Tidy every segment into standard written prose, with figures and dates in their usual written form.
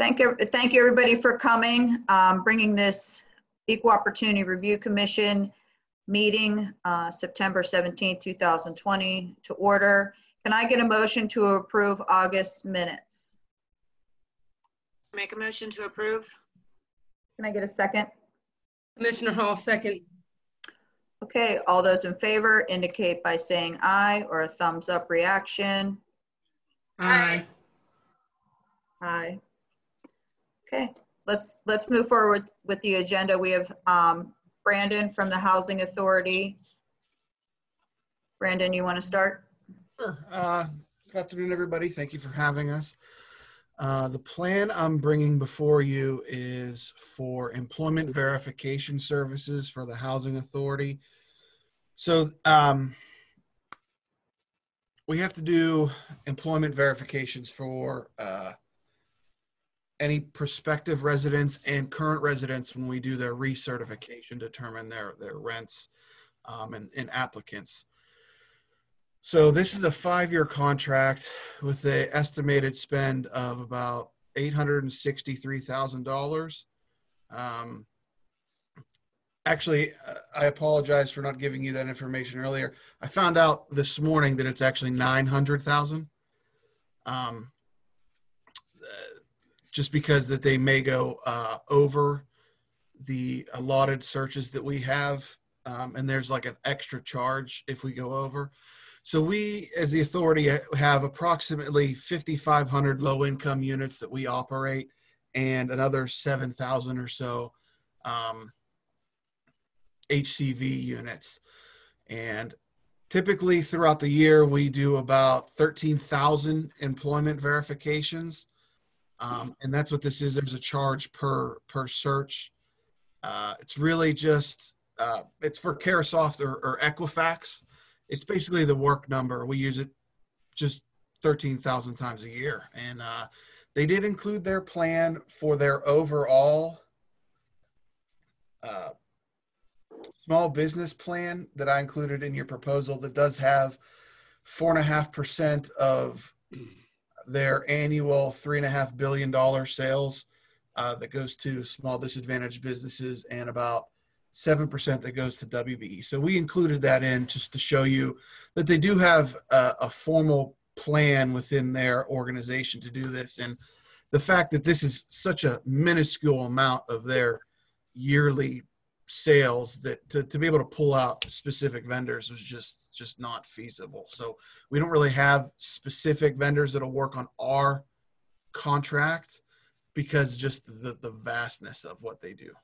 Thank you everybody for coming, bringing this Equal Opportunity Review Commission meeting, September 17th, 2020 to order. Can I get a motion to approve August minutes? Make a motion to approve. Can I get a second? Commissioner Hall, second. Okay, all those in favor indicate by saying aye or a thumbs up reaction. Aye. Aye. Okay, let's move forward with the agenda. We have Brandon from the Housing Authority. Brandon, you want to start? Sure. Good afternoon, everybody. Thank you for having us. The plan I'm bringing before you is for employment verification services for the Housing Authority. So we have to do employment verifications for any prospective residents and current residents when we do their recertification, determine their rents and applicants. So this is a 5-year contract with an estimated spend of about $863,000. Actually, I apologize for not giving you that information earlier. I found out this morning that it's actually $900,000. Just because that they may go over the allotted searches that we have, and there's like an extra charge if we go over. So we, as the authority, have approximately 5,500 low-income units that we operate, and another 7,000 or so HCV units. And typically throughout the year, we do about 13,000 employment verifications. And that's what this is. There's a charge per search. It's really just, it's for Carasoft or Equifax. It's basically the work number. We use it just 13,000 times a year. And they did include their plan for their overall small business plan that I included in your proposal that does have 4.5% of their annual $3.5 billion sales that goes to small disadvantaged businesses, and about 7% that goes to WBE. So we included that in just to show you that they do have a formal plan within their organization to do this. And the fact that this is such a minuscule amount of their yearly sales, that to be able to pull out specific vendors was just not feasible. So we don't really have specific vendors that'll work on our contract because just the vastness of what they do.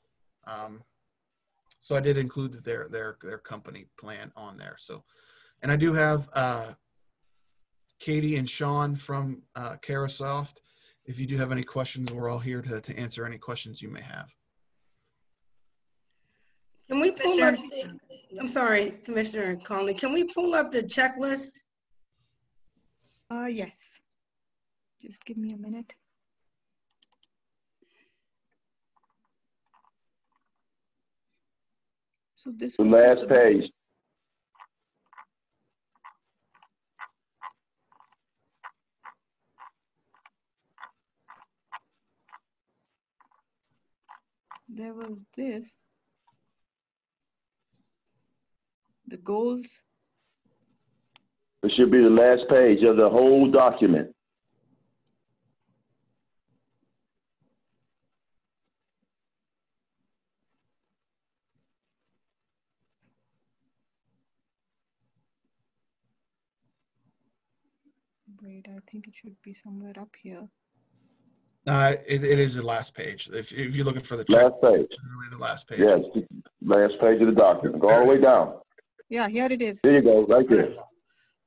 So I did include their company plan on there. So, and I do have Katie and Sean from Carasoft. If you do have any questions, we're all here to answer any questions you may have. Can we pull up, I'm sorry, Commissioner Conley, can we pull up the checklist? Yes. Just give me a minute. So this the last page. There was this. The goals. It should be the last page of the whole document. Wait, I think it should be somewhere up here. It is the last page. If you're looking for the check, Last page. really the last page. Yes, last page of the document. Go all the way down. Yeah, here it is. There you go, right there.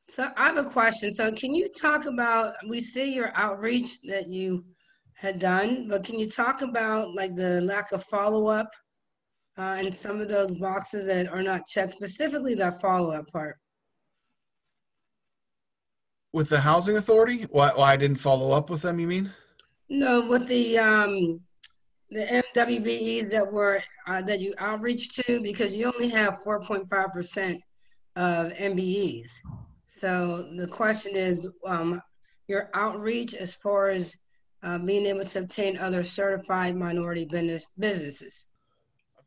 So I have a question. So can you talk about, we see your outreach that you had done, but can you talk about like the lack of follow-up in some of those boxes that are not checked, specifically that follow-up part? With the Housing Authority? Why I didn't follow up with them, you mean? No, with the MWBEs that were that you outreach to, because you only have 4.5% of MBEs. So the question is, your outreach as far as being able to obtain other certified minority businesses.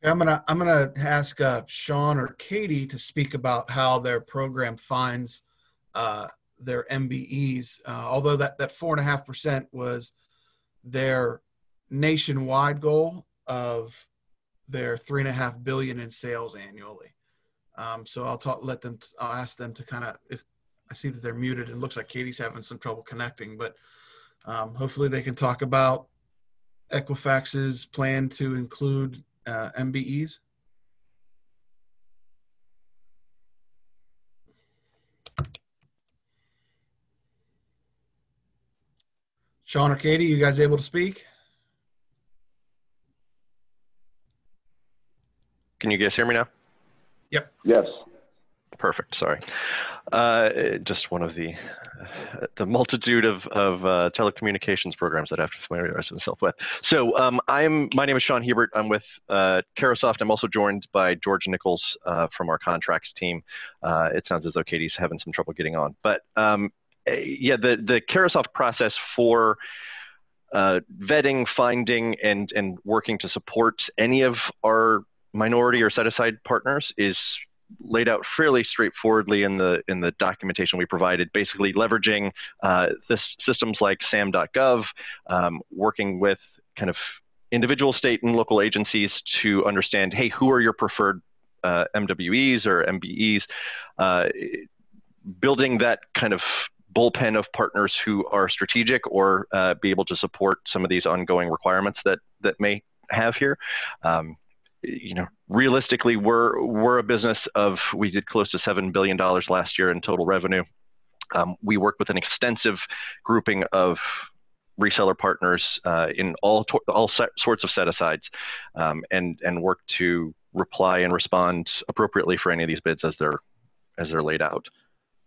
I'm gonna ask Sean or Katie to speak about how their program finds their MBEs. Although that 4.5% was their nationwide goal of their $3.5 billion in sales annually. So I'll ask them to kind of, if I see that they're muted, and it looks like Katie's having some trouble connecting, but hopefully they can talk about Equifax's plan to include MBEs. Sean or Katie, you guys able to speak? Can you guys hear me now? Yep. Yes. Perfect. Sorry. Just one of the multitude of telecommunications programs that I have to familiarize myself with. So my name is Sean Hebert. I'm with Carasoft. I'm also joined by George Nichols from our contracts team. It sounds as though Katie's having some trouble getting on. But yeah, the Carasoft process for vetting, finding, and working to support any of our minority or set-aside partners is laid out fairly straightforwardly in the documentation we provided, basically leveraging this systems like sam.gov, working with kind of individual state and local agencies to understand, hey, who are your preferred MWEs or MBEs, building that kind of bullpen of partners who are strategic or be able to support some of these ongoing requirements that may have here. You know, realistically, we're a business we did close to $7 billion last year in total revenue. We work with an extensive grouping of reseller partners in all sorts of set-asides, and work to reply and respond appropriately for any of these bids as they're laid out.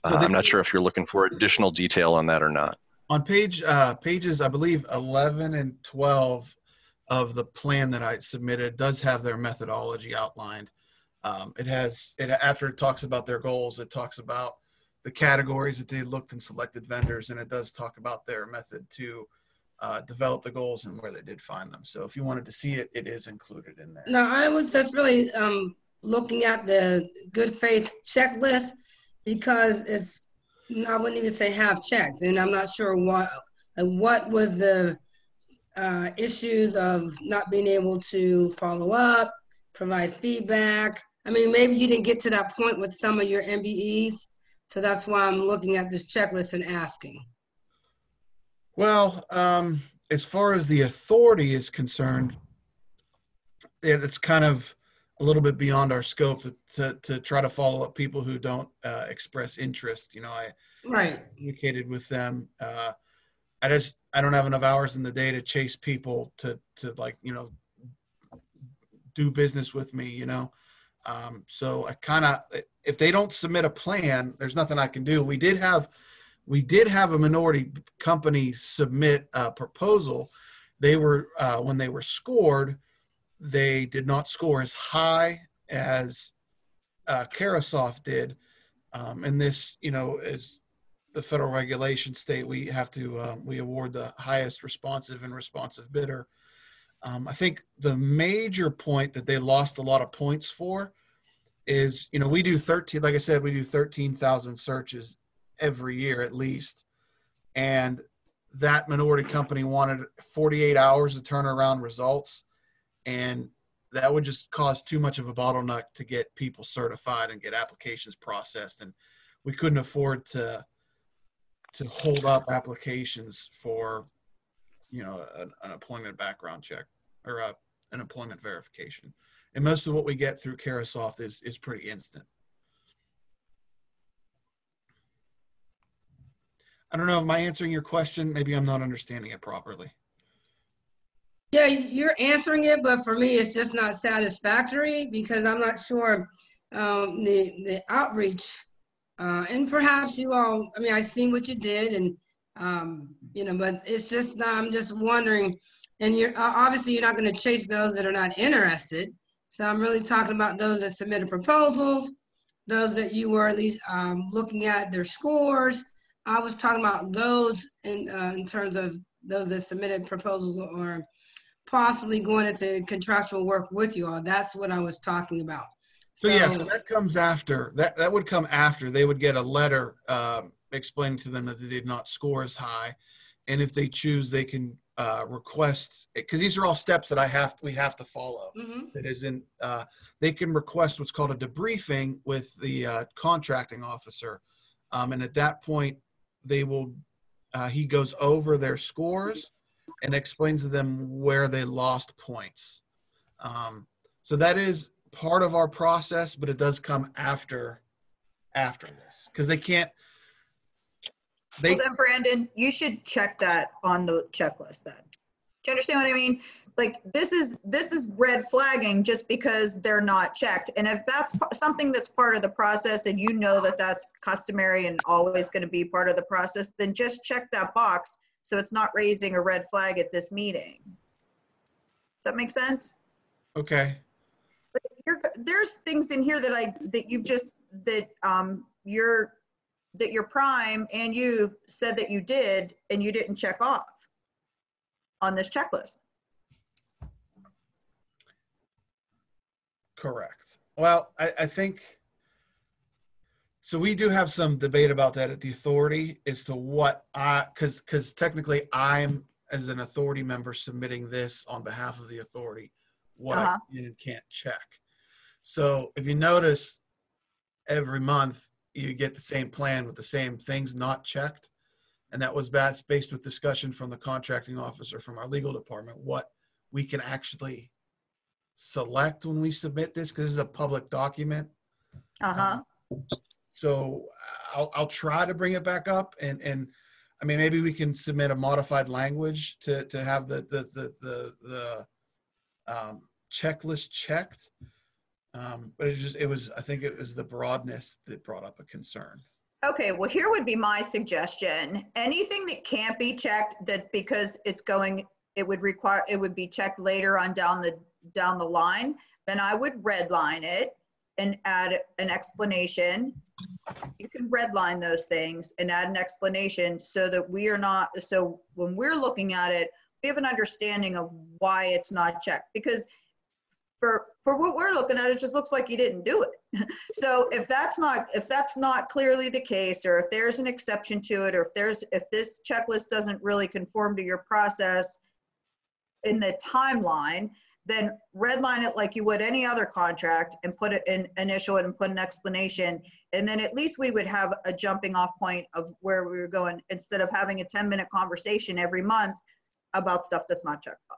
So I'm not sure if you're looking for additional detail on that or not. On pages, I believe 11 and 12 of the plan that I submitted does have their methodology outlined. After it talks about their goals, it talks about the categories that they looked and selected vendors, and it does talk about their method to develop the goals and where they did find them. So if you wanted to see it, it is included in there. No, I was just really looking at the good faith checklist because I wouldn't even say half checked, and I'm not sure what was the issues of not being able to follow up, provide feedback. I mean, maybe you didn't get to that point with some of your MBEs, so that's why I'm looking at this checklist and asking. Well, as far as the authority is concerned, it's kind of a little bit beyond our scope to try to follow up people who don't express interest. You know, I communicated with them. I don't have enough hours in the day to chase people to like, you know, do business with me, you know. So I kind of, if they don't submit a plan, there's nothing I can do. We did have a minority company submit a proposal. They were, when they were scored, they did not score as high as Carasoft did. And this, you know, is the federal regulation state. We have to, we award the highest responsive bidder. I think the major point that they lost a lot of points for is, you know, we do 13, like I said, we do 13,000 searches every year at least. And that minority company wanted 48 hours to turn around results. And that would just cause too much of a bottleneck to get people certified and get applications processed. And we couldn't afford to hold up applications for, you know, an employment background check or an employment verification. And most of what we get through Carasoft is pretty instant. I don't know, am I answering your question? Maybe I'm not understanding it properly. Yeah, you're answering it, but for me, it's just not satisfactory because I'm not sure the outreach, and perhaps you all, I mean, I've seen what you did and, you know, but it's just not, I'm just wondering, and you're obviously you're not going to chase those that are not interested. So I'm really talking about those that submitted proposals, those that you were at least looking at their scores. I was talking about those in terms of those that submitted proposals or possibly going into contractual work with you all. That's what I was talking about. So yeah, so that comes after, that would come after. They would get a letter explaining to them that they did not score as high. And if they choose, they can request, because these are all steps that we have to follow. That is they can request what's called a debriefing with the contracting officer. And at that point, they will, he goes over their scores and explains to them where they lost points. So that is part of our process, but it does come after this, because they can't. Well then, Brandon, you should check that on the checklist then. Do you understand what I mean? Like this is red flagging just because they're not checked. And if that's something that's part of the process and you know that that's customary and always going to be part of the process, then just check that box so it's not raising a red flag at this meeting. Does that make sense? Okay. There's things in here that your prime and you said that you did and you didn't check off on this checklist. Correct. Well, I think, so we do have some debate about that at the authority as to what because technically I'm, as an authority member, submitting this on behalf of the authority, what I can and can't check. So if you notice, every month you get the same plan with the same things not checked. And that was based with discussion from the contracting officer from our legal department, what we can actually select when we submit this, because this is a public document. So I'll try to bring it back up, and I mean, maybe we can submit a modified language to have the checklist checked. But I think it was the broadness that brought up a concern. Okay, well, here would be my suggestion. Anything that can't be checked, that because it would be checked later on down the line, then I would redline it and add an explanation. You can redline those things and add an explanation so that so when we're looking at it, we have an understanding of why it's not checked. Because for what we're looking at, it just looks like you didn't do it. So if that's not clearly the case, or if there's an exception to it, or if this checklist doesn't really conform to your process in the timeline, then redline it like you would any other contract and put it in, initial it and put an explanation. And then at least we would have a jumping off point of where we were going, instead of having a 10-minute conversation every month about stuff that's not checked off.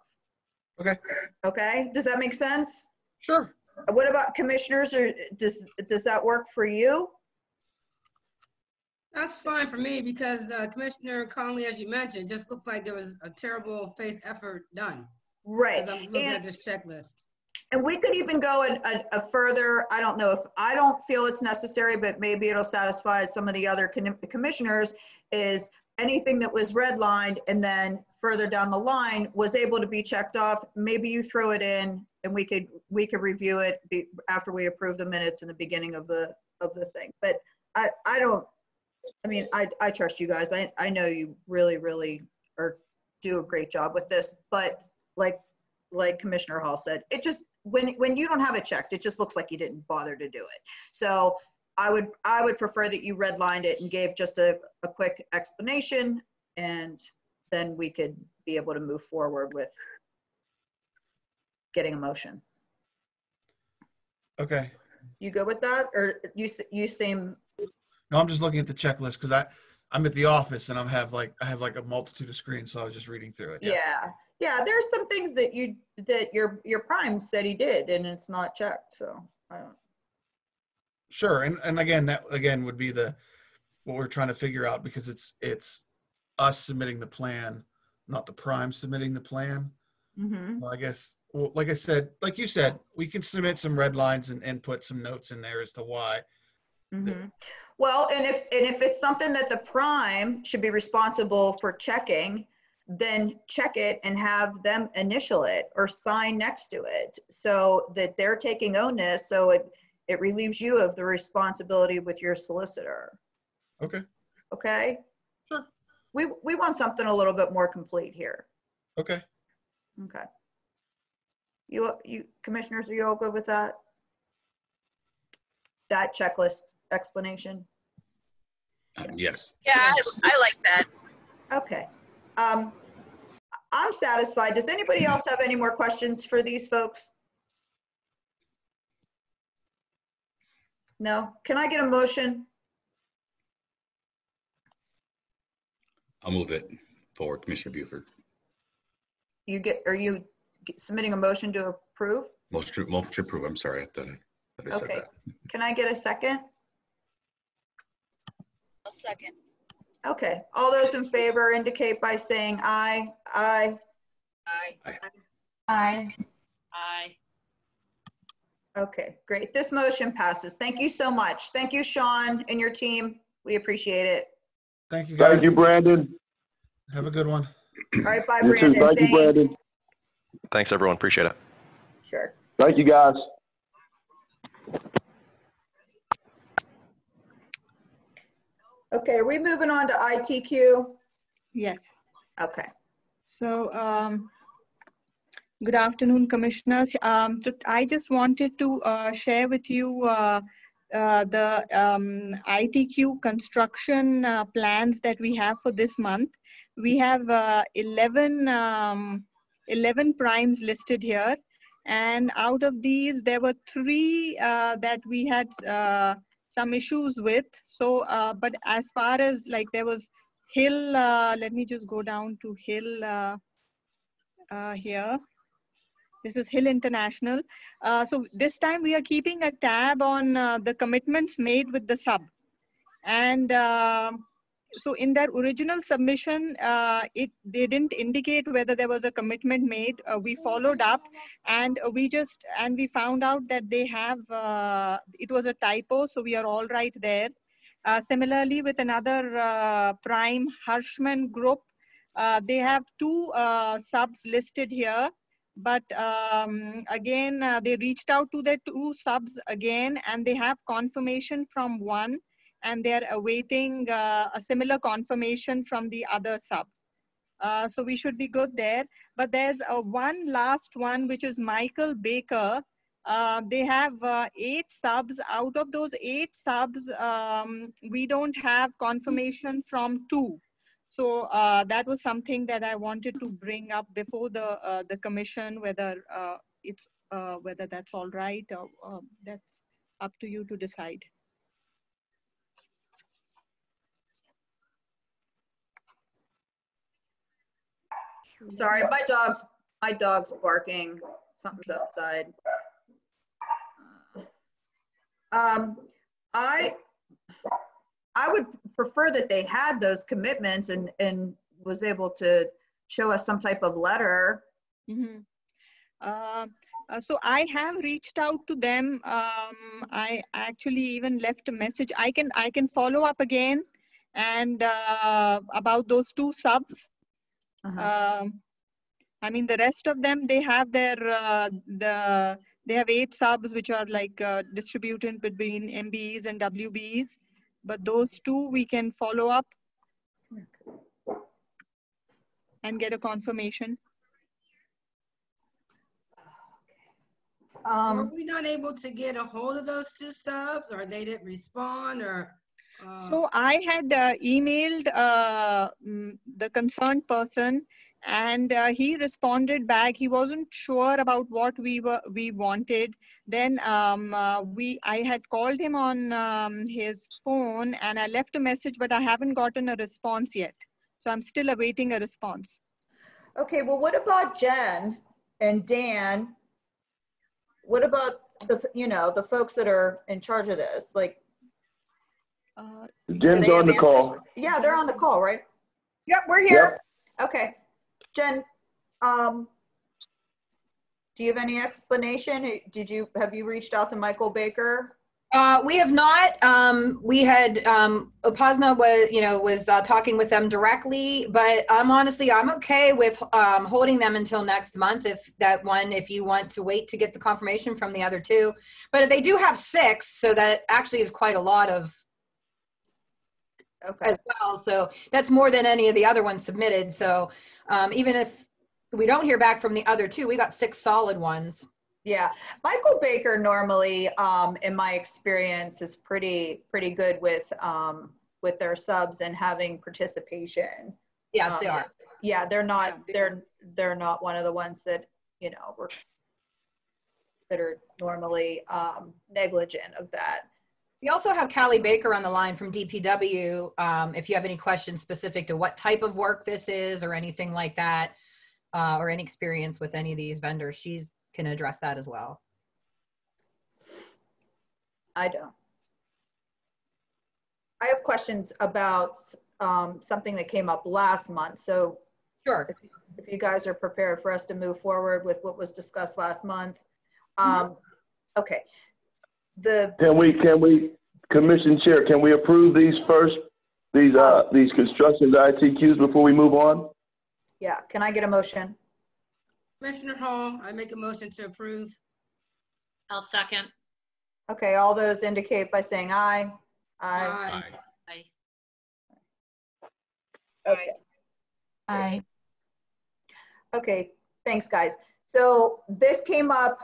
Okay. Okay, does that make sense? Sure. What about commissioners, or does that work for you? That's fine for me, because Commissioner Conley, as you mentioned, just looked like there was a terrible faith effort done. Right. Because I'm looking at this checklist. And we could even go a further, I don't know, if I don't feel it's necessary, but maybe it'll satisfy some of the other commissioners, is anything that was redlined and then further down the line was able to be checked off, maybe you throw it in and we could review it after we approve the minutes in the beginning of the thing. But I trust you guys. I know you really do a great job with this, but like Commissioner Hall said, it just, when you don't have it checked, it just looks like you didn't bother to do it. So I would prefer that you redlined it and gave just a quick explanation, and then we could be able to move forward with getting a motion. Okay. You go with that, or you seem? No, I'm just looking at the checklist because I'm at the office and I have like a multitude of screens, so I was just reading through it. Yeah. There's some things that your prime said he did, and it's not checked. So I don't. Sure, and again, that would be what we're trying to figure out, because it's us submitting the plan, not the prime submitting the plan. Mm-hmm. Well, I guess, like I said, like you said, we can submit some red lines and put some notes in there as to why. Mm-hmm. Well, and if it's something that the prime should be responsible for checking, then check it and have them initial it or sign next to it, so that they're taking onus. So it relieves you of the responsibility with your solicitor. Okay. Okay. we want something a little bit more complete here. Okay. Okay. You commissioners, are you all good with that? That checklist explanation? Yes. Yeah, I like that. Okay. I'm satisfied. Does anybody else have any more questions for these folks? No? Can I get a motion? I'll move it for Commissioner Buford. Are you submitting a motion to approve? Motion to approve. I'm sorry. I thought I said Okay. that. Can I get a second? A second. Okay. All those in favor indicate by saying aye. Aye. Aye. Aye. Aye. Okay, great. This motion passes. Thank you so much. Thank you, Sean, and your team. We appreciate it. Thank you, guys. Thank you, Brandon. Have a good one. All right, bye, You too. Brandon. Thank you, Thanks. Brandon. Thanks, everyone. Appreciate it. Sure. Thank you, guys. Okay, are we moving on to ITQ? Yes. Okay. So, good afternoon, commissioners. I just wanted to share with you the ITQ construction plans that we have for this month. We have 11 primes listed here. And out of these, there were 3 that we had some issues with. So, but as far as like there was Hill, let me just go down to Hill here. This is Hill International. So this time we are keeping a tab on the commitments made with the sub. And so in their original submission, they didn't indicate whether there was a commitment made. We followed up and we found out that they have, it was a typo. So we are all right there. Similarly with another prime, Harshman Group, they have 2 subs listed here. But again, they reached out to their 2 subs again, and they have confirmation from one, and they're awaiting a similar confirmation from the other sub. So we should be good there. But there's one last one, which is Michael Baker. They have 8 subs. Out of those 8 subs, we don't have confirmation from 2. So that was something that I wanted to bring up before the commission, whether whether that's all right, or that's up to you to decide. Sorry, my dog's barking. Something's outside. I would prefer that they had those commitments and was able to show us some type of letter. Mm-hmm. So I have reached out to them. I actually even left a message. I can follow up again and about those 2 subs. I mean, the rest of them, they have their they have 8 subs which are like distributed between MBEs and WBEs. But those 2 we can follow up and get a confirmation. Were we not able to get a hold of those 2 subs, or they didn't respond, or? So I had emailed the concerned person, and he responded back. He wasn't sure about what we wanted. Then I had called him on his phone, and I left a message, but I haven't gotten a response yet. So I'm still awaiting a response. Okay, well, what about Jen and Dan? What about the folks that are in charge of this? Like, Jen's on the call. Yeah, they're on the call, right? Yep, we're here. Yep. Okay. Jen, do you have any explanation? Have you reached out to Michael Baker? We have not. We had Upasna was talking with them directly, but I'm okay with holding them until next month if you want to wait to get the confirmation from the other 2. But they do have 6, so that actually is quite a lot of Okay. as well. So that's more than any of the other ones submitted. So even if we don't hear back from the other two, we got 6 solid ones. Yeah, Michael Baker normally, in my experience, is pretty good with their subs and having participation. Yes, they are. Yeah, they're not Yeah, they're not one of the ones that that are normally negligent of that. We also have Callie Baker on the line from DPW. If you have any questions specific to what type of work this is or anything like that, or any experience with any of these vendors, she's can address that as well. I don't. I have questions about something that came up last month. So Sure. if you guys are prepared for us to move forward with what was discussed last month. Okay. Can we, Commission Chair, can we approve these first, these construction ITQs before we move on? Yeah, can I get a motion? Commissioner Hall, I make a motion to approve. I'll second. Okay, all those indicate by saying aye. Aye. Aye. Okay. Aye. Okay, thanks, guys. So this came up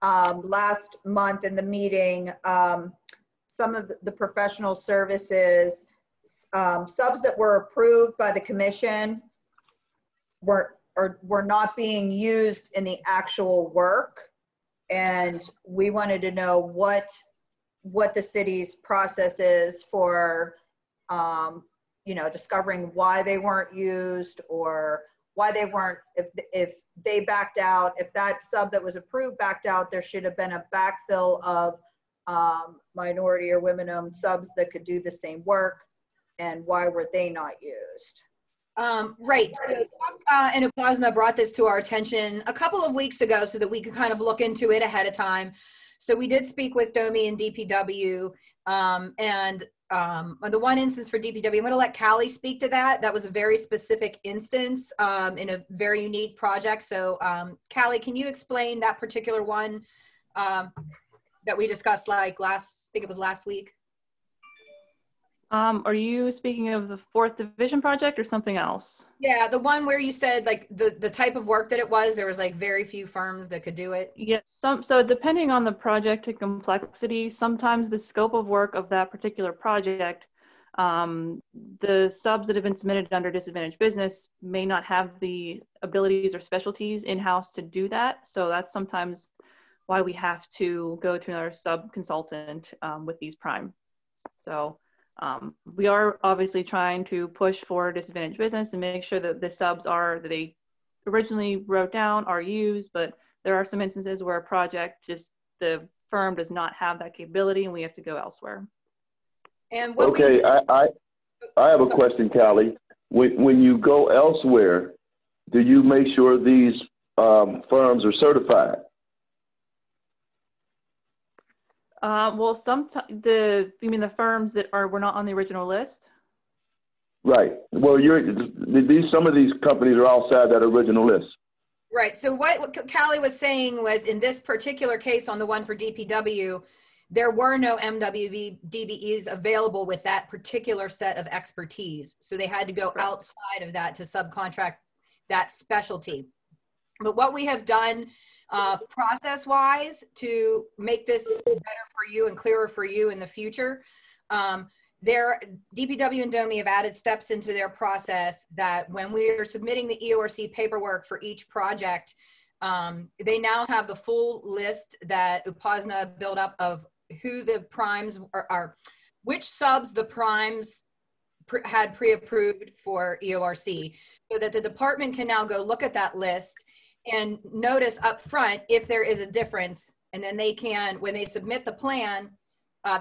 last month in the meeting. Some of the professional services, subs that were approved by the commission were not being used in the actual work. And we wanted to know what the city's process is for, discovering why they weren't used, or why they weren't, if they backed out, if that sub that was approved backed out, there should have been a backfill of minority or women-owned subs that could do the same work, and why were they not used? Right. So, and Upasna brought this to our attention a couple of weeks ago so that we could kind of look into it ahead of time. So we did speak with Domi and DPW, and on the one instance for DPW, I'm going to let Callie speak to that. That was a very specific instance in a very unique project. So Callie, can you explain that particular one that we discussed like I think it was last week? Are you speaking of the 4th Division project or something else? Yeah, the one where you said like the type of work that it was, there was like very few firms that could do it. Yes, so depending on the project and complexity, sometimes the scope of work of that particular project, the subs that have been submitted under disadvantaged business may not have the abilities or specialties in-house to do that. So that's sometimes why we have to go to another sub consultant with these prime. So we are obviously trying to push for disadvantaged business and make sure that the subs that they originally wrote down are used, but there are some instances where a project the firm does not have that capability and we have to go elsewhere. And what okay, I have a question, Callie. When you go elsewhere, do you make sure these firms are certified? Well, you mean the firms that were not on the original list? Right. Well, some of these companies are outside that original list. Right. So what Callie was saying was, in this particular case on the one for DPW, there were no MWDBEs available with that particular set of expertise. So they had to go outside of that to subcontract that specialty. But what we have done process-wise to make this better for you and clearer for you in the future, DPW and DOMI have added steps into their process that when we are submitting the EORC paperwork for each project, they now have the full list that Upasna built up of who the primes are, which subs the primes had pre-approved for EORC, so that the department can now go look at that list and notice up front if there is a difference, and then they can, when they submit the plan,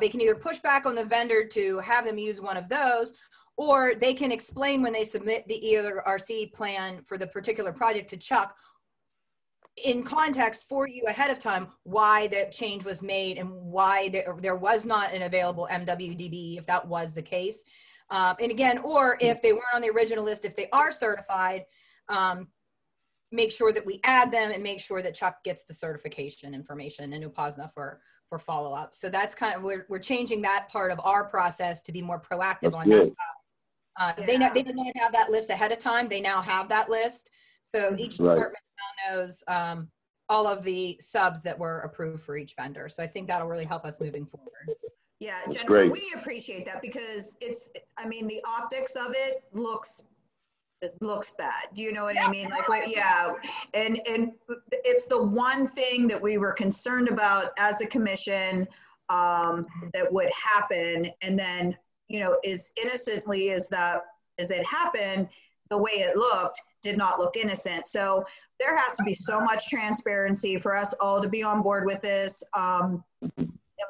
they can either push back on the vendor to have them use one of those, or they can explain when they submit the EORC plan for the particular project to Chuck in context for you ahead of time why the change was made and why there was not an available MWDB if that was the case. And again, or if they weren't on the original list, if they are certified, make sure that we add them and make sure that Chuck gets the certification information and Upasna for for follow-up. So that's kind of, we're changing that part of our process to be more proactive That's on good. that. They did not have that list ahead of time. They now have that list. So each Right. department now knows all of the subs that were approved for each vendor. So I think that'll really help us moving forward. Yeah, That's Jennifer, great. we appreciate that because I mean, the optics of it looks bad. Do you know what I mean? Like, yeah. And it's the one thing that we were concerned about as a commission that would happen. And then, you know, as innocently as it happened, the way it looked did not look innocent. So there has to be so much transparency for us all to be on board with this.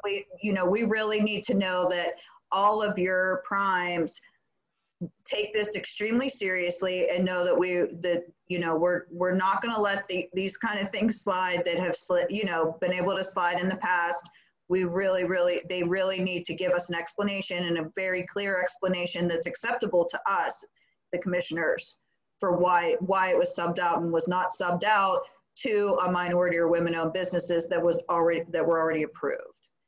We really need to know that all of your primes take this extremely seriously and know that we're not going to let these kind of things slide that have been able to slide in the past. They really need to give us an explanation, and a very clear explanation that's acceptable to us, the commissioners, for why it was subbed out and was not subbed out to a minority or women-owned businesses that were already approved.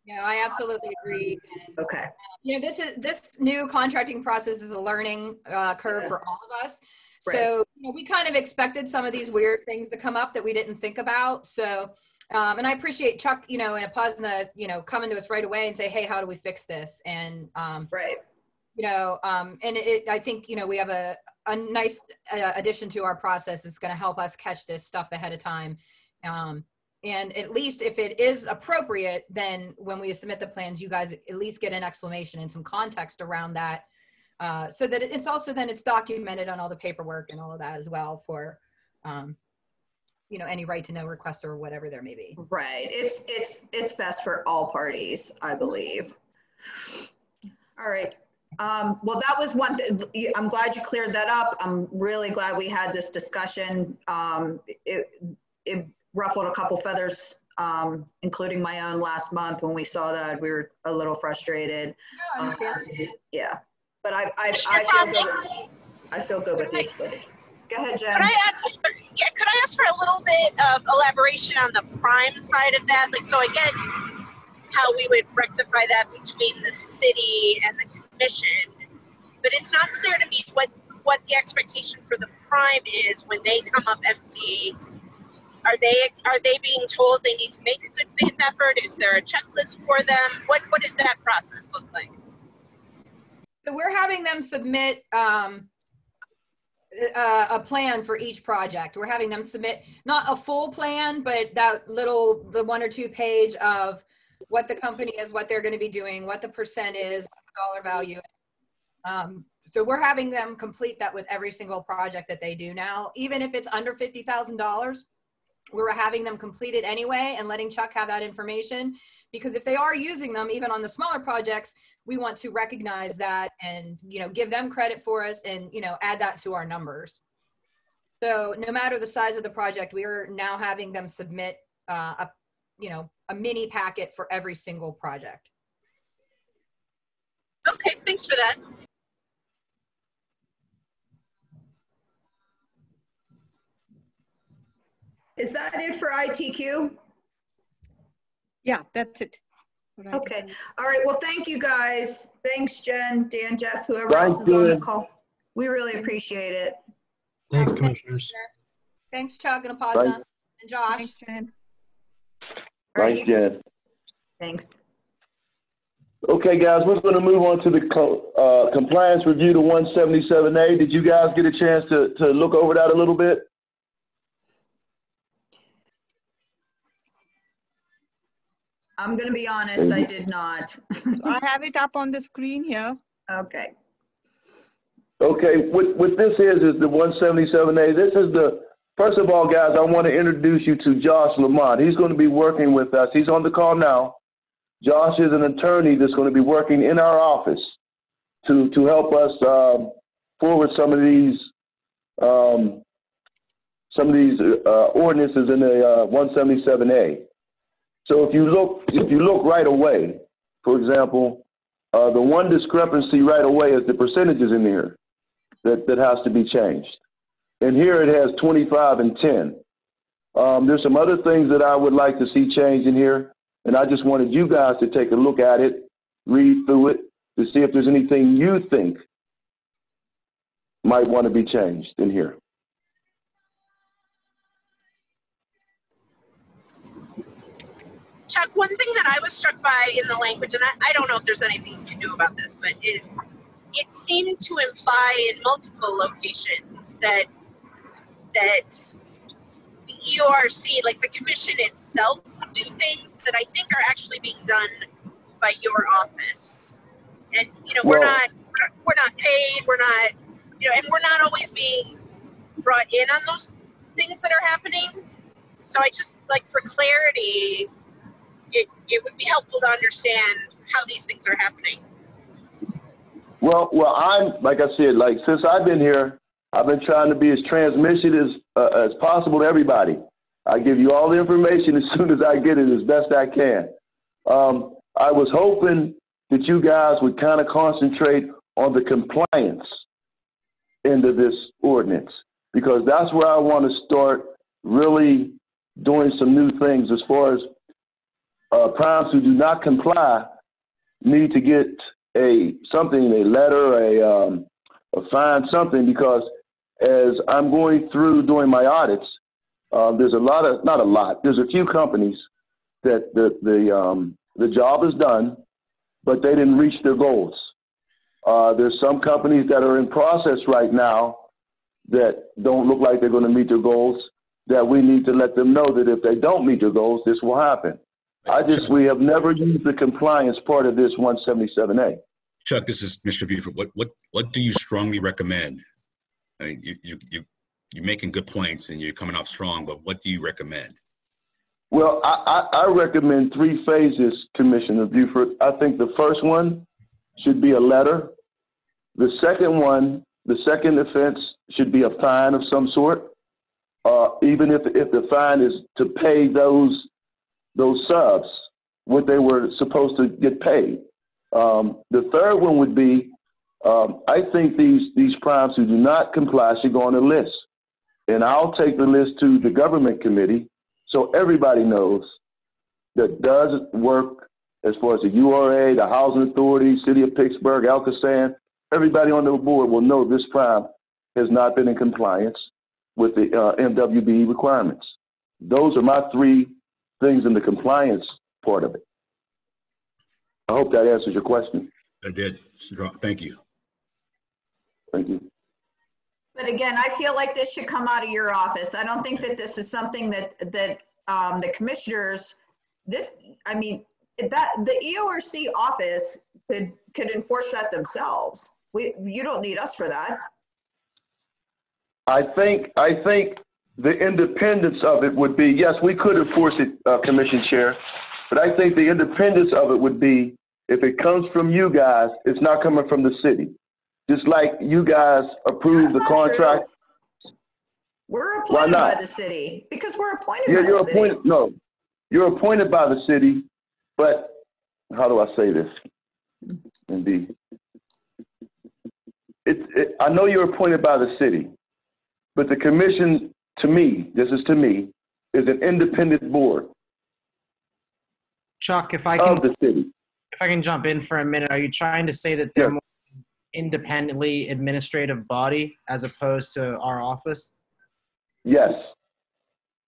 Yeah, I absolutely agree. And, okay. You know, this new contracting process is a learning curve for all of us. Right. So we kind of expected some of these weird things to come up that we didn't think about. So, and I appreciate Chuck, and Apasna, coming to us right away and say, hey, how do we fix this? And, right. I think, we have a nice addition to our process is going to help us catch this stuff ahead of time. And at least if it is appropriate, then when we submit the plans, you guys at least get an explanation and some context around that, so that it's documented on all the paperwork and all of that as well for, any right to know requests or whatever there may be. Right. It's best for all parties, I believe. All right. Well, that was one thing. I'm glad you cleared that up. I'm really glad we had this discussion. It ruffled a couple feathers, including my own last month when we saw that. We were a little frustrated. No, I understand. Yeah, but I feel good with the explanation. Go ahead, Jen. Could I ask for a little bit of elaboration on the prime side of that? Like, so I get how we would rectify that between the city and the commission, but it's not clear to me what the expectation for the prime is when they come up empty. Are they being told they need to make a good faith effort? Is there a checklist for them? What does that process look like? So we're having them submit a plan for each project. We're having them submit not a full plan, but the 1 or 2 page of what the company is, what they're going to be doing, what the percent is, what the dollar value is. So we're having them complete that with every single project that they do now, even if it's under $50,000. We're having them complete it anyway and letting Chuck have that information, because if they are using them, even on the smaller projects, we want to recognize that and, give them credit for us and, add that to our numbers. So no matter the size of the project, we are now having them submit a mini packet for every single project. Okay, thanks for that. Is that it for ITQ? Yeah, that's it. Okay. All right. Well, thank you guys. Thanks, Jen, Dan, Jeff, whoever else is on the call. We really appreciate it. Thanks, commissioners. Thanks, Chuck and Apasna and Josh. Thanks, Jen. Thanks, Jen. Thanks. Okay, guys, we're going to move on to the compliance review to 177A. Did you guys get a chance to look over that a little bit? I'm going to be honest, I did not. I have it up on the screen here. Okay. Okay, what this is the 177A. This is first of all, guys, I want to introduce you to Josh Lamont. He's going to be working with us. He's on the call now. Josh is an attorney that's going to be working in our office to help us forward some of these ordinances in the 177A. So if you look right away, for example, the one discrepancy right away is the percentages in here that has to be changed. And here it has 25 and 10. There's some other things that I would like to see changed in here. And I just wanted you guys to take a look at it, read through it, to see if there's anything you think might want to be changed in here. Chuck, one thing that I was struck by in the language, and I don't know if there's anything you can do about this, but it seemed to imply in multiple locations that the EORC, like the commission itself, would do things that I think are actually being done by your office. And we're not paid, we're not, and we're not always being brought in on those things that are happening. So I just, like, for clarity, it would be helpful to understand how these things are happening. Well, I'm, like I said, like, since I've been here, I've been trying to be as transmission as possible to everybody. I give you all the information as soon as I get it, as best I can. I was hoping that you guys would kind of concentrate on the compliance end of this ordinance, because that's where I want to start really doing some new things as far as primes who do not comply need to get something, a letter, a fine, something, because as I'm going through doing my audits, there's there's a few companies that the job is done, but they didn't reach their goals. There's some companies that are in process right now that don't look like they're going to meet their goals, that we need to let them know that if they don't meet their goals, this will happen. We have never used the compliance part of this 177A. Chuck, this is Mr. Buford. What do you strongly recommend? I mean, you're making good points and you're coming off strong, but what do you recommend? Well, I recommend 3 phases, Commissioner Buford. I think the first one should be a letter. The second offense should be a fine of some sort, even if the fine is to pay those subs what they were supposed to get paid. The third one would be, I think these primes who do not comply should go on a list. And I'll take the list to the government committee so everybody knows that does work as far as the URA, the Housing Authority, City of Pittsburgh, Alcosan. Everybody on the board will know this prime has not been in compliance with the MWBE requirements. Those are my 3 things in the compliance part of it. I hope that answers your question. I did. Thank you. Thank you. But again, I feel like this should come out of your office. I don't think that this is something that the commissioners, the EORC office could enforce that themselves. You don't need us for that. I think the independence of it would be, yes, we could enforce it, Commission Chair, but I think the independence of it would be, if it comes from you guys, it's not coming from the city. Just like you guys approve the contract. True. We're appointed by the city because we're appointed by the city. No, you're appointed by the city, but how do I say this? Indeed. I know you're appointed by the city, but the commission, to me, is an independent board. Chuck, if I can jump in for a minute, are you trying to say that they're more independently administrative body as opposed to our office? Yes,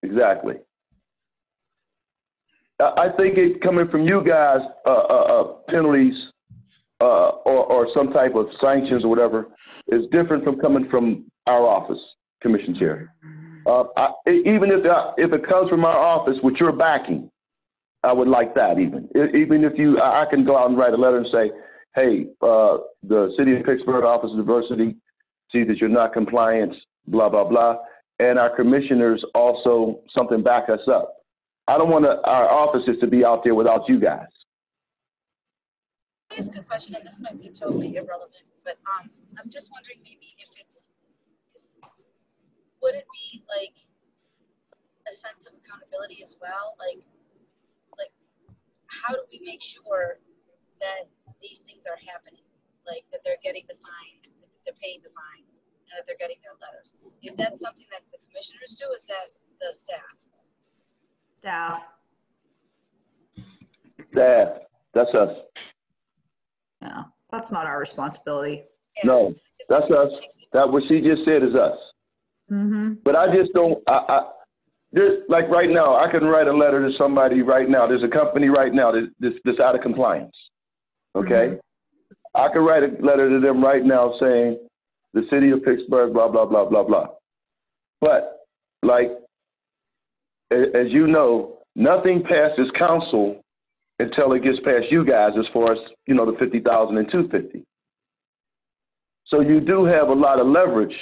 exactly. I think it coming from you guys, penalties or some type of sanctions or whatever is different from coming from our office, Commission Chair. Even if it comes from our office with your backing, I would like that. Even if I can go out and write a letter and say, hey, the City of Pittsburgh Office of Diversity see that you're not compliant, blah, blah, blah. And our commissioners also something back us up. I don't want our offices to be out there without you guys. Ask a question, and this might be totally irrelevant, but I'm just wondering maybe if would it be like a sense of accountability as well? Like how do we make sure that these things are happening? Like that they're getting the fines, that they're paying the fines, and that they're getting their letters. Is that something that the commissioners do? Or is that the staff? Staff. Staff. That's us. No, that's not our responsibility. No, that's us. That what she just said is us. Mm-hmm. But I just don't, there's, like right now, I can write a letter to somebody right now. There's a company right now that's out of compliance. Okay? I can write a letter to them right now saying the city of Pittsburgh, blah, blah, blah, blah, blah. But like, as you know, nothing passes council until it gets past you guys as far as, you know, the 50,000 and 250. So you do have a lot of leverage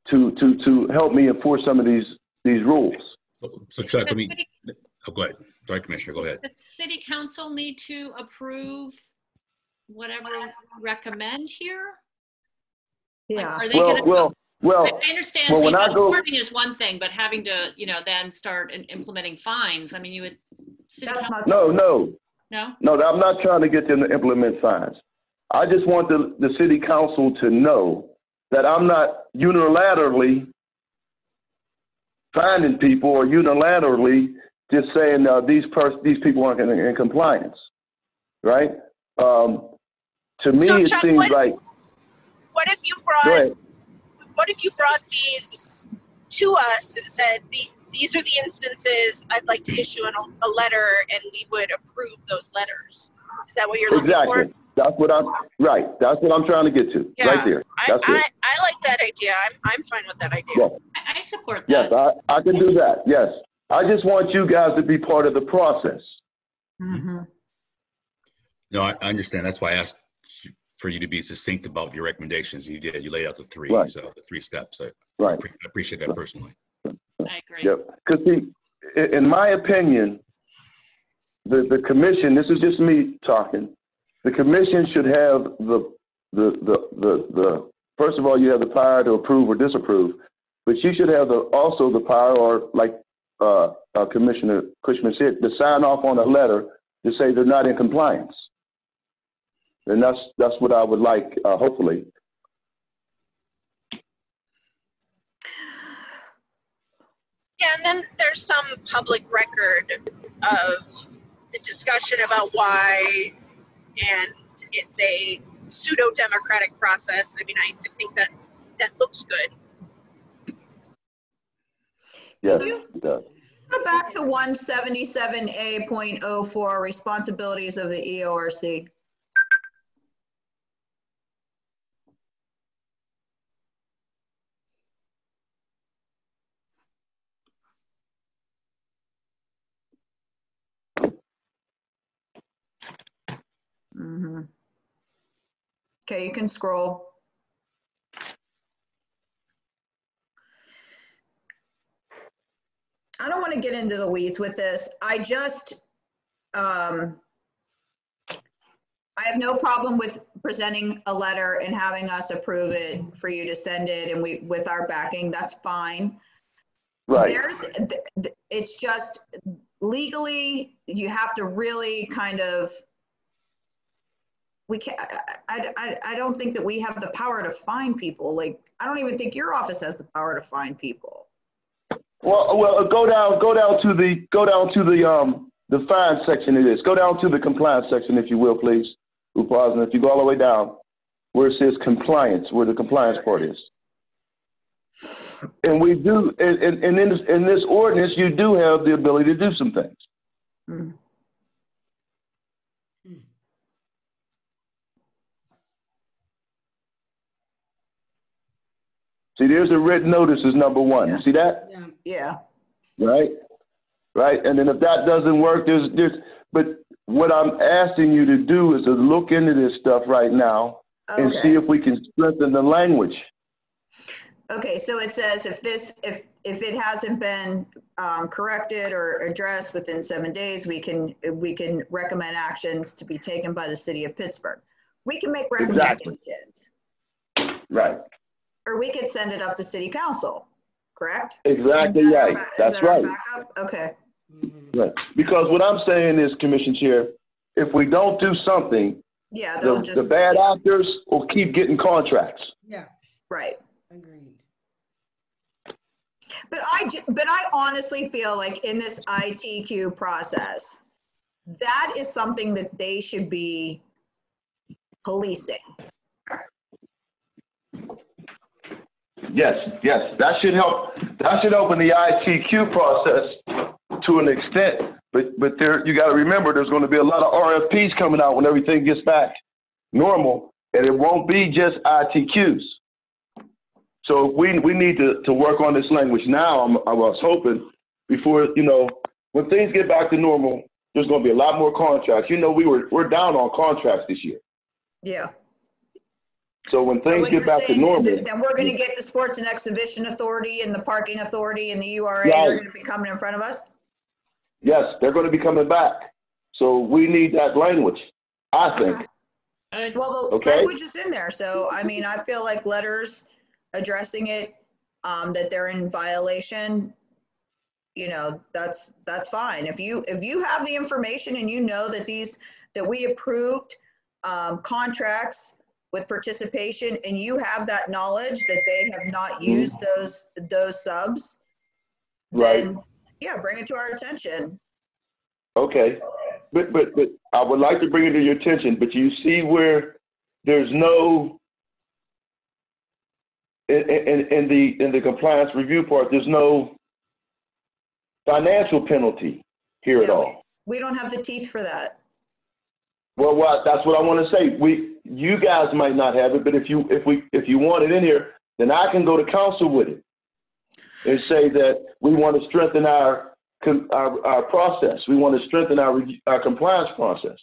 to help me enforce some of these rules. So Chuck, let me, go ahead. Sorry, Commissioner, go ahead. Does City Council need to approve whatever we recommend here? Yeah. Are they gonna Well, I understand well, when I go, reporting is one thing, but having to, you know, then start implementing fines. I mean, you would. That's not. No, I'm not trying to get them to implement fines. I just want the city council to know that I'm not unilaterally finding people or unilaterally just saying these people aren't in compliance, right? To me, So, it Chuck, seems like. What if you brought these to us and said these are the instances I'd like to issue a letter, and we would approve those letters? Is that what you're looking for? That's what I'm trying to get to. Yeah, right there. That's it. I like that idea. I'm fine with that idea. Yes. I support that. Yes, I can do that. Yes. I just want you guys to be part of the process. Mm-hmm. No, I understand. That's why I asked for you to be succinct about your recommendations. You did. You laid out the three, so the 3 steps. I appreciate that personally. I agree. Yep. Because in my opinion, the commission. This is just me talking. The commission should have the first of all, you have the power to approve or disapprove, but you should have also the power, or like Commissioner Cushman said, to sign off on a letter to say they're not in compliance. And that's what I would like, hopefully. Yeah, and then there's some public record of the discussion about why, and it's a pseudo-democratic process. I mean, I think that looks good. Yes, it does. Go back to 177A.04, responsibilities of the EORC. Mm-hmm. Okay, you can scroll. I don't want to get into the weeds with this. I just, I have no problem with presenting a letter and having us approve it for you to send it, and with our backing, that's fine. Right. It's just legally, you have to really kind of, I don't think that we have the power to fine people. Like, I don't even think your office has the power to fine people. Well, go down to the fine section of this. Go down to the compliance section, if you will, please, Upazna. If you go all the way down where it says compliance, where the compliance part is. And we do, and in this ordinance, you do have the ability to do some things. Mm. See, there's a written notice is number one. You see that? Yeah. Right? And then if that doesn't work, but what I'm asking you to do is to look into this stuff right now and see if we can strengthen the language. Okay, so it says if it hasn't been corrected or addressed within 7 days, we can recommend actions to be taken by the city of Pittsburgh. We can make recommendations. Right. Or we could send it up to city council, correct? Exactly right. That's right. Okay. Right. Because what I'm saying is, Commission Chair, if we don't do something, the bad actors will keep getting contracts. Yeah. Right. Agreed. But I honestly feel like in this ITQ process, that is something that they should be policing. Yes, that should help. That should help in the ITQ process to an extent. But there, you got to remember, there's going to be a lot of RFPs coming out when everything gets back normal, and it won't be just ITQs. So we need to work on this language now. I was hoping before, when things get back to normal, there's going to be a lot more contracts. We're down on contracts this year. Yeah. So when things get back to normal, then we're going to get the Sports and Exhibition Authority and the Parking Authority and the URA. Right. They're going to be coming in front of us. Yes, they're going to be coming back. So we need that language, I think. Well, the language is in there. So, I mean, I feel like letters addressing it, that they're in violation, that's fine. If you have the information and you know that we approved contracts with participation and you have that knowledge that they have not used those subs, right? Then, yeah, bring it to our attention. Okay, but I would like to bring it to your attention. But you see where there's no in the compliance review part, there's no financial penalty here at all. We don't have the teeth for that. Well, that's what I want to say. You guys might not have it, but if you want it in here, then I can go to council with it and say that we want to strengthen our process. We want to strengthen our compliance process.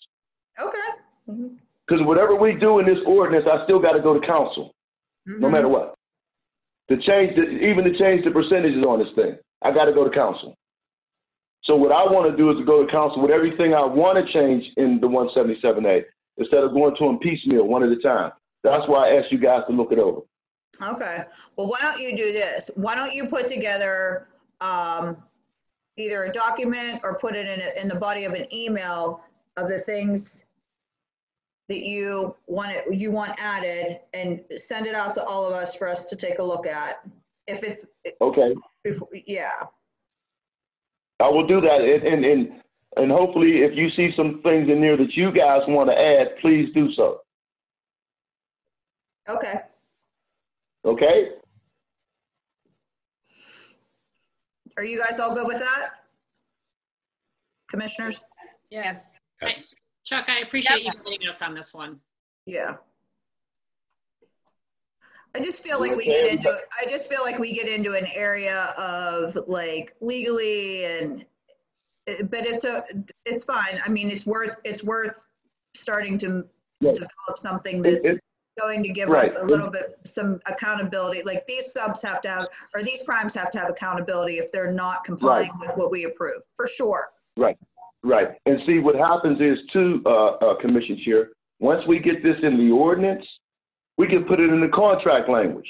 Okay. Because whatever we do in this ordinance, I still got to go to council, no matter what. Even to change the percentages on this thing, I got to go to council. So what I want to do is to go to council with everything I want to change in the 177A instead of going to them piecemeal one at a time. That's why I asked you guys to look it over. Okay. Well, why don't you do this? Why don't you put together either a document or put it in the body of an email of the things that you want added, and send it out to all of us for us to take a look at. If it's okay. Yeah. I will do that, and hopefully, if you see some things in there that you guys want to add, please do so. Okay. Okay. Are you guys all good with that, commissioners? Yes. Chuck, I appreciate you joining us on this one. Yeah. I just feel like we get into an area of like legally but it's fine. I mean, it's worth starting to develop something that's going to give us a little bit, some accountability. Like these subs have to have, or these primes have to have accountability if they're not complying with what we approve, for sure. Right. And see, what happens is too, Commission Chair, once we get this in the ordinance, we can put it in the contract language.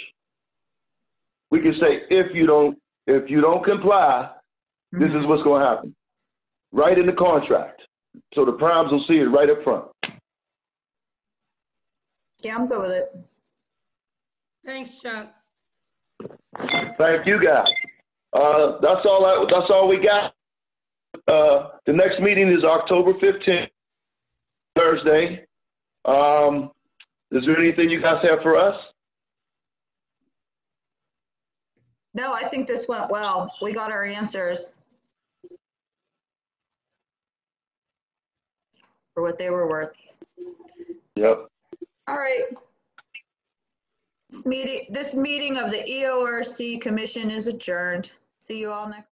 We can say, if you don't comply, this is what's going to happen. Right in the contract. So the primes will see it right up front. Yeah, I'm good with it. Thanks, Chuck. Thank you, guys. That's all we got. The next meeting is October 15th, Thursday. Is there anything you guys have for us? No, I think this went well. We got our answers for what they were worth. Yep. All right. This meeting of the EORC Commission is adjourned. See you all next.